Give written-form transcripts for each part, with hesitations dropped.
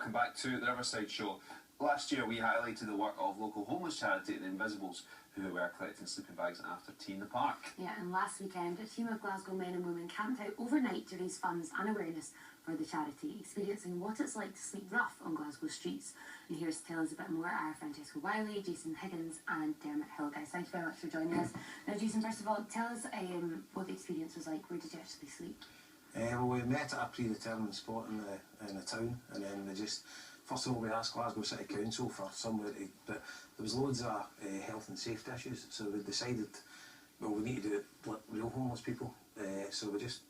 welcome back to the Riverside show. Last year we highlighted the work of local homeless charity, the Invisibles, who were collecting sleeping bags after tea in the park. Yeah, and last weekend a team of Glasgow men and women camped out overnight to raise funds and awareness for the charity, experiencing what it's like to sleep rough on Glasgow streets. And here's to tell us a bit more are Francesso, Jason Higgins and Dermot Hill. Guys, thank you very much for joining us. Now Jason, first of all, tell us what the experience was like. Where did you actually sleep? Well, we met at a predetermined spot in the town, and then we just, first of all, we asked Glasgow City Council for somewhere to, but there was loads of health and safety issues, so we decided, well, we need to do it like real homeless people, so we just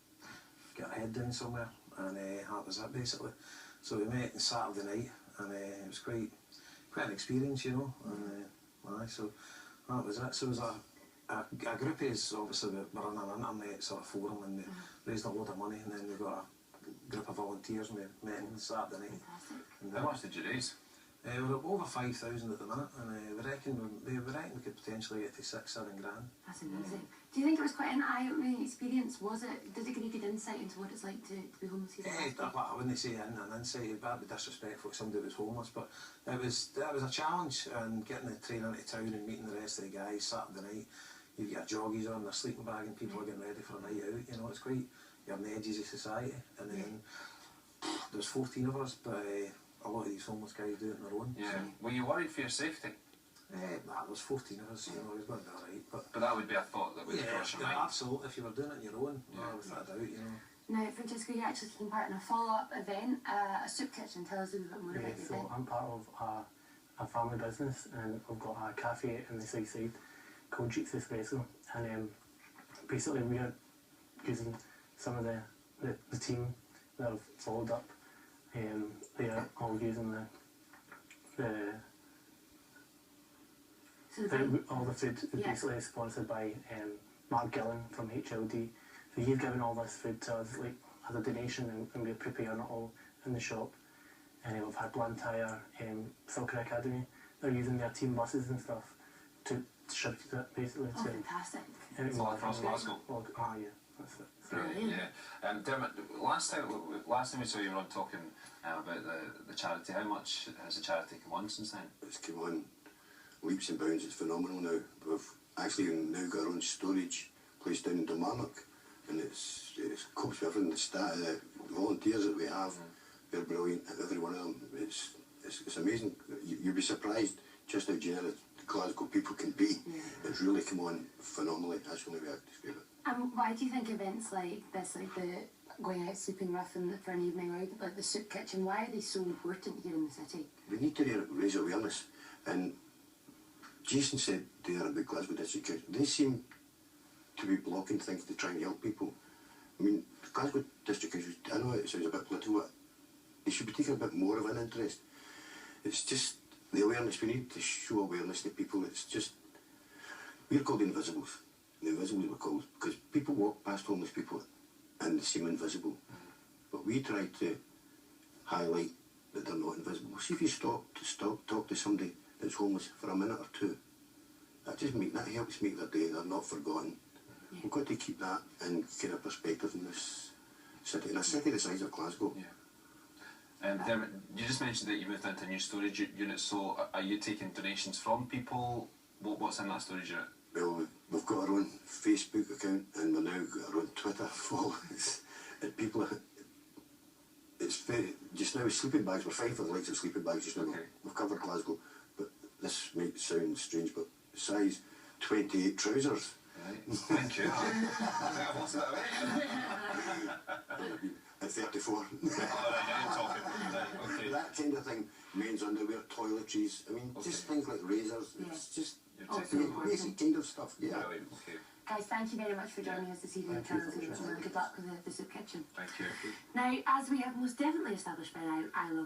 got our head down somewhere, and that was it basically. So we met on Saturday night, and it was quite an experience, you know, and so that was it. So it was a group is obviously we're on an internet sort of forum, and we raised a load of money, and then we got a group of volunteers and we met on Saturday night. How much did you raise? We're over 5,000 at the minute, and we reckon we could potentially get to 6-7 grand. That's amazing. Do you think it was quite an eye-opening experience? Did it give you good insight into what it's like to be homeless here? I wouldn't say an insight, that'd be disrespectful to somebody who was homeless, but that was a challenge, and getting the train into town and meeting the rest of the guys Saturday night. You get your joggies on, their sleeping bag, and people are getting ready for a night out, you know, it's quite, you're on the edges of society, and then there was 14 of us, but a lot of these homeless guys do it on their own. Yeah. So. Were you worried for your safety? Nah, there was 14 of us, you know, it was going to be alright. But that would be a thought that would cross your mind. Absolutely, if you were doing it on your own, without a doubt, you know. Now, Francesso, you're actually taking part in a follow-up event, a soup kitchen. Tell us a little bit more about the event. I'm part of a family business, and I've got a cafe in the side called Gizzi and basically we are using some of the team that have followed up. They are all using all the food basically is sponsored by Mark Gillen from HLD. So he's given all this food to us like as a donation, and we're preparing it all in the shop. And we've had Blantyre, Silker Academy. They're using their team buses and stuff to distribute it basically. Oh, fantastic. It's all across Glasgow. Yeah, that's it. Brilliant, yeah. Dermot, last time we saw you were on talking about the charity. How much has the charity come on since then? It's come on leaps and bounds. It's phenomenal now. We've actually now got our own storage place down in Dermot, and it's copes with everything. The volunteers that we have, they're brilliant. Every one of them, it's amazing. You'd be surprised just how generous Glasgow people can be. It's really come on phenomenally. That's the only way I describe it. Why do you think events like this, like the going out sleeping rough for an evening out, like the soup kitchen, why are they so important here in the city? We need to raise awareness, and Jason said there about Glasgow District Council, they seem to be blocking things to try and help people. I mean, Glasgow District Council, I know it sounds a bit political, but they should be taking a bit more of an interest. It's just the awareness, we need to show awareness to people. It's just, we're called the Invisibles. The Invisibles were called because people walk past homeless people and they seem invisible. But we try to highlight that they're not invisible. See if you talk to somebody that's homeless for a minute or two, that helps make their day. They're not forgotten. We've got to keep that in kind of perspective in this city, in a city the size of Glasgow. Dermot, you just mentioned that you moved into a new storage unit, so are you taking donations from people? What's in that storage unit? Well, we've got our own Facebook account, and we've now got our own Twitter followers. And people, it's very, just now sleeping bags, we're fine for the likes of sleeping bags just now. Okay. We've covered Glasgow, but this might sound strange, but size 28 trousers. Right, thank you. What's that At 34. Okay. That kind of thing, men's underwear, toiletries, I mean, just things like razors, it's just basic kind of stuff, Okay. Guys, thank you very much for joining us this evening. Good luck with the soup kitchen. Thank you. Now, as we have most definitely established by now, I love